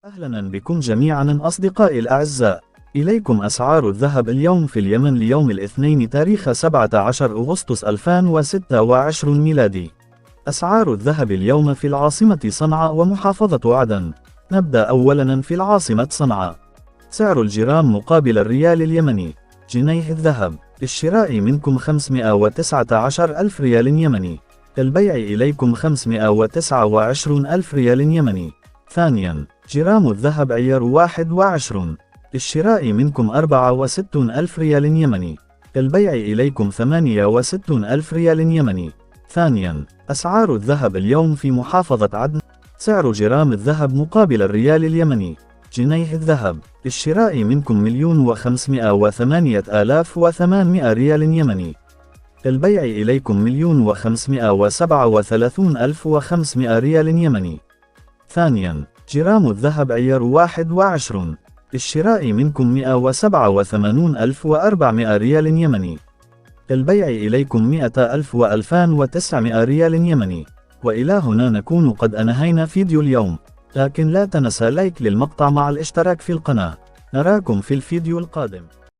أهلا بكم جميعا أصدقائي الأعزاء. إليكم أسعار الذهب اليوم في اليمن ليوم الاثنين تاريخ 17 أغسطس 2026 ميلادي. أسعار الذهب اليوم في العاصمة صنعاء ومحافظة عدن. نبدأ أولا في العاصمة صنعاء. سعر الجرام مقابل الريال اليمني: جنيه الذهب للشراء منكم 519 ألف ريال يمني، للبيع إليكم 529 ألف ريال يمني. ثانيا، جرام الذهب عيار 21 للشراء منكم 64 ألف ريال يمني، للبيع إليكم 68 ألف ريال يمني. ثانيا، أسعار الذهب اليوم في محافظة عدن. سعر جرام الذهب مقابل الريال اليمني: جنيه الذهب للشراء منكم 1,508,800 ريال يمني، للبيع إليكم 1,537,500 ريال يمني. ثانيا، جرام الذهب عيار 21 للشراء منكم 187,400 ريال يمني، للبيع إليكم 100,000 و2,900 ريال يمني. وإلى هنا نكون قد أنهينا فيديو اليوم، لكن لا تنسى لايك للمقطع مع الاشتراك في القناة. نراكم في الفيديو القادم.